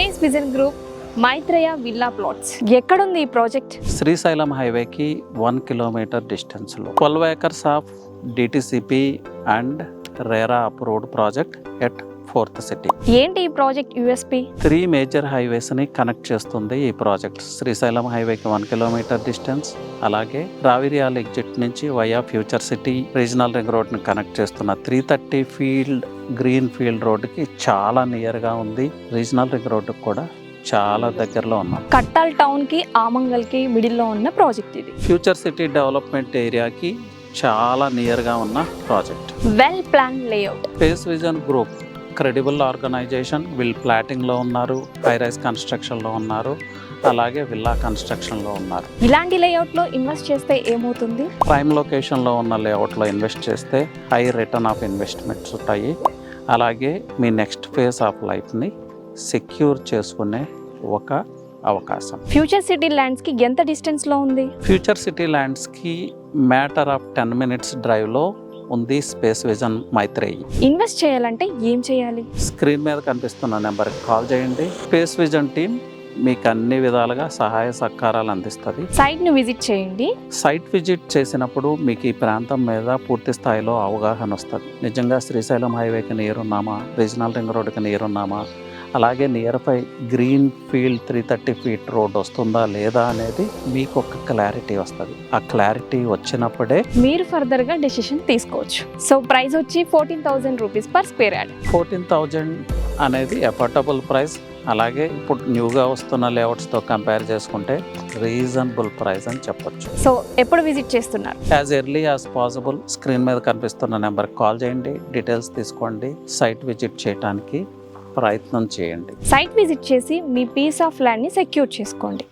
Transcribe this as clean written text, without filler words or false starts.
Space vision group Maitreya villa plots. ఎక్కడుంది ఈ project? Srisailam హైవేకి 1 కిలోమీటర్ డిస్టెన్స్లో 12 acres of DTCP and RERA approved project at 4th city. ఏంటి ఈ ప్రాజెక్ట్ యూఎస్పి? 3 మేజర్ హైవేస్ని కనెక్ట్ చేస్తుంది ఈ ప్రాజెక్ట్. శ్రీశైలం హైవేకి 1 కిలోమీటర్ డిస్టెన్స్, అలాగే రావిరియాల్ ఎగ్జిట్ నుంచి via future city regional ring రోడ్ని కనెక్ట్ చేస్తున్న 330 ఫీల్డ్ గ్రీన్ ఫీల్డ్ రోడ్డుకి చాలా నియర్గా ఉంది. రీజనల్ రింగ్ రోడ్డుకి కూడా చాలా దగ్గరలో ఉన్నాం. కట్టాల్ టౌన్ కి ఆమంగల్ కి మిడిల్ లో ఉన్న ప్రాజెక్ట్ ఇది. ఫ్యూచర్ సిటీ డెవలప్మెంట్ ఏరియాకి చాలా నియర్గా ఉన్న project. Well plan layout. Space vision group credible organisation. వీళ్ళు ప్లాటింగ్లో ఉన్నారు, హై రైజ్ కన్స్ట్రక్షన్లో ఉన్నారు, అలాగే విల్లా కన్స్ట్రక్షన్లో ఉన్నారు. ఇలాంటి లేఅవుట్ లో ఇన్వెస్ట్ చేస్తే ఏమవుతుంది? ప్రైమ్ లొకేషన్లో ఉన్న లేఅవుట్లో ఇన్వెస్ట్ చేస్తే హై రిటర్న్ ఆఫ్ ఇన్వెస్ట్మెంట్స్ ఉంటాయి. అలాగే మీ నెక్స్ట్ ఫేజ్ ఆఫ్ లైఫ్ని సెక్యూర్ చేసుకునే ఒక అవకాశం. ఫ్యూచర్ సిటీ ల్యాండ్స్ కి ఎంత డిస్టెన్స్ లో ఉంది? ఫ్యూచర్ సిటీ ల్యాండ్స్కి మ్యాటర్ ఆఫ్ 10 minutes డ్రైవ్లో ఉంది స్పేస్ విజన్ మైత్రేయి. ఇన్వెస్ట్ చేయాలంటే ఏం చేయాలి? స్క్రీన్ మీద కనిపిస్తున్న నెంబర్కి కాల్ చేయండి. స్పేస్ విజన్ టీం మీకు అన్ని విధాలుగా సహాయ సహకారాలు అందిస్తుంది. సైట్ ను విజిట్ చేయండి. సైట్ విజిట్ చేసినప్పుడు మీకు ఈ ప్రాంతం మీద పూర్తి స్థాయిలో అవగాహన వస్తుంది. నిజంగా శ్రీశైలం హైవేకి నియర్ ఉన్నామా, రీజనల్ రింగ్ రోడ్కి నియర్ ఉన్నామా, అలాగే near by green field 330 feet road వస్తుందా లేదా అనేది మీకు ఒక క్లారిటీ వస్తుంది. ఆ క్లారిటీ వచ్చినప్పుడే మీరు ఫర్దర్ గా డెసిషన్ తీసుకోవచ్చు. సో ప్రైస్ వచ్చి 14,000 రూపీస్ పర్ స్క్వేర్ యార్డ్. 14,000 అనేది అఫోర్డబుల్ ప్రైస్. అలాగే ఇప్పుడు న్యూగా వస్తున్న లేఅవుట్స్తో కంపేర్ చేసుకుంటే రీజనబుల్ ప్రైస్ అని చెప్పొచ్చు. సో ఎప్పుడు విజిట్ చేస్తున్నారు? As early as possible screen మీద కనిపిస్తున్న నెంబర్కి కాల్ చేయండి, డీటెయిల్స్ తీసుకోండి, సైట్ విజిట్ చేయడానికి ప్రయత్నం చేయండి. సైట్ విజిట్ చేసి మీ పీస్ ఆఫ్ ల్యాండ్ ని సెక్యూర్ చేసుకోండి.